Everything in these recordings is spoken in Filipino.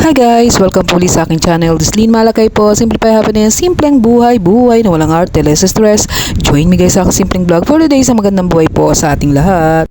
Hi guys! Welcome po ulit sa aking channel. This is Lynn Malakay po. Simplify Happiness, simpleng buhay, buhay na walang arte, less stress. Join me guys sa aking simpleng vlog for today sa magandang buhay po sa ating lahat.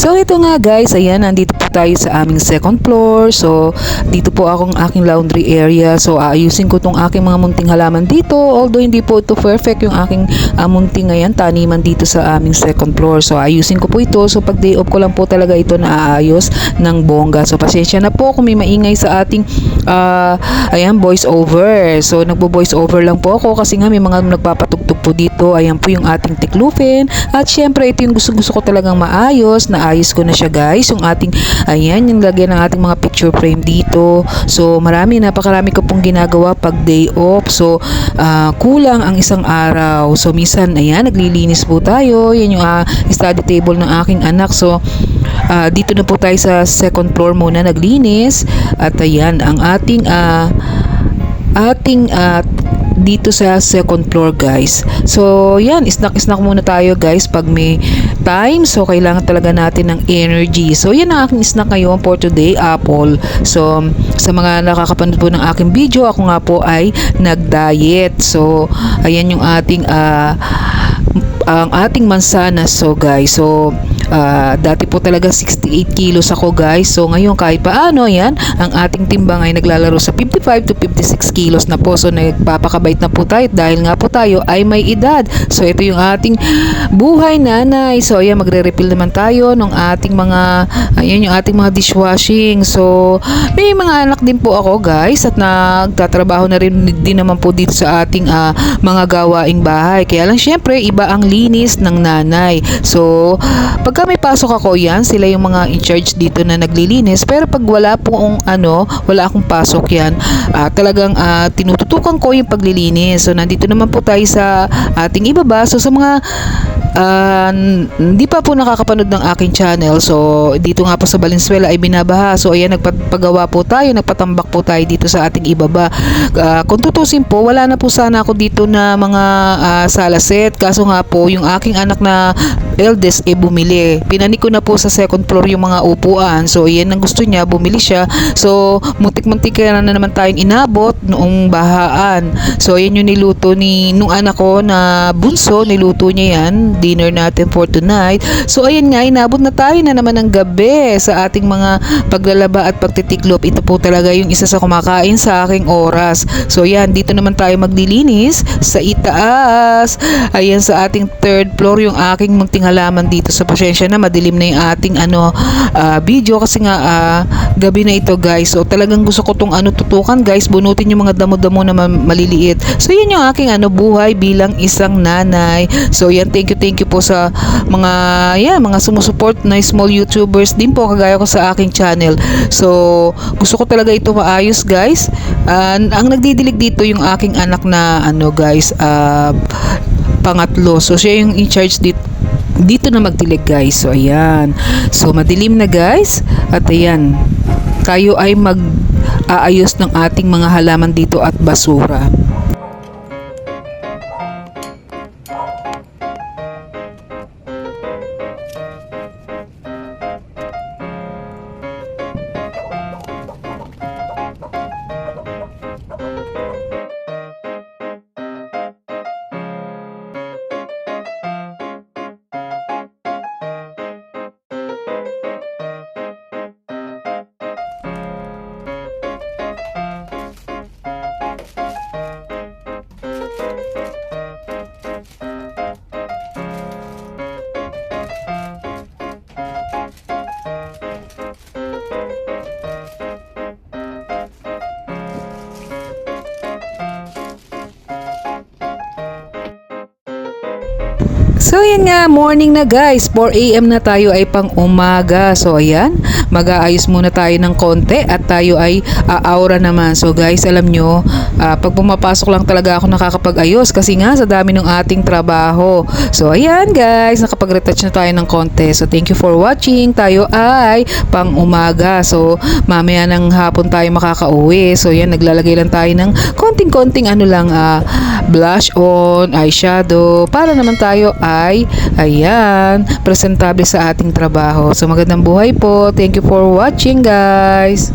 So ito nga guys, ayan, nandito po tayo sa aming second floor. So dito po akong aking laundry area. So aayusin ko tong aking mga munting halaman dito. Although hindi po ito perfect yung aking munting ngayon, taniman dito sa aming second floor. So ayusin ko po ito. So pag day off ko lang po talaga ito na aayos ng bongga. So pasensya na po kung may maingay sa ating ayan, voice over. So nagbo-voice over lang po ako kasi nga may mga nagpapatugtog po dito. Ayan po yung ating tiklupin. At syempre ito yung gusto ko talagang maayos. Naayos ko na siya guys. Yung ating, ayan, yung lagyan ng ating mga picture frame dito. So napakarami ko pong ginagawa pag day off. So kulang ang isang araw. So minsan, ayan, naglilinis po tayo. Yan yung study table ng aking anak. So dito na po tayo sa second floor muna naglinis. At ayan, ang ating dito sa second floor guys. So yan, snack muna tayo guys pag may time. So kailangan talaga natin ng energy. So yan ang aking snack ngayon for today, apple. So sa mga nakakapanood po ng aking video, ako nga po ay nag-diet. So ayan yung ating ang ating mansanas. So guys, so dati po talaga 68 kilos ako guys. So ngayon kahit paano, yan, ang ating timbang ay naglalaro sa 55 to 56 kilos na po. So nagpapakabait na po tayo dahil nga po tayo ay may edad. So ito yung ating buhay nanay. So ayan, magre-refill naman tayo ng ating mga, ayan yung ating mga dishwashing. So may mga anak din po ako guys at nagtatrabaho na rin din naman po dito sa ating mga gawaing bahay. Kaya lang syempre iba ang linis ng nanay. So pagka may pasok ako, yan, sila yung mga in charge dito na naglilinis. Pero pag wala akong pasok, yan, talagang tinututukan ko yung paglilinis. So nandito naman po tayo sa ating ibaba. So sa mga hindi pa po nakakapanood ng aking channel, so dito nga po sa Valenzuela ay binabaha. So ayan, nagpagawa po tayo, nagpatambak po tayo dito sa ating ibaba. Kung tutusin po, wala na po sana ako dito na mga sala set. Kaso nga po, yung aking anak na eldest bumili. Pinani ko na po sa second floor yung mga upuan. So ayan ang gusto niya, bumili siya. So muntik-muntik na naman tayong inabot noong bahaan. So ayan yung niluto nung anak ko na bunso, niluto niya yan, dinner natin for tonight. So ayan nga, inabot na tayo na naman ng gabi sa ating mga paglalaba at pagtitiklop. Ito po talaga yung isa sa kumakain sa aking oras. So yan, dito naman tayo maglilinis sa itaas. Ayan sa ating third floor yung aking munting halaman dito. So pasensya na, madilim na yung ating video kasi nga gabi na ito guys. So talagang gusto ko tong tutukan guys, bunutin yung mga damo-damo na maliliit. So yan yung aking buhay bilang isang nanay. So yan, thank you po sa mga sumusuport na small YouTubers din po kagaya ko sa aking channel. So gusto ko talaga ito maayos guys. Ang nagdidilig dito yung aking anak na guys, pangatlo. So siya yung in charge dito na magdilig guys. So ayan, so madilim na guys. At ayan, tayo ay mag-aayos ng ating mga halaman dito at basura. So yan nga, morning na guys, 4 AM na tayo ay pang umaga. So ayan, mag-aayos muna tayo ng konti at tayo ay aura naman. So guys, alam nyo, pag pumapasok lang talaga ako nakakapag-ayos kasi nga sa dami ng ating trabaho. So ayan guys, nakapag-retouch na tayo ng konti. So thank you for watching. Tayo ay pang umaga. So mamaya ng hapon tayo makakauwi. So yan, naglalagay lang tayo ng konting-konting blush on, eyeshadow para naman tayo ay ayan, presentable sa ating trabaho. So magandang buhay po. Thank you for watching guys.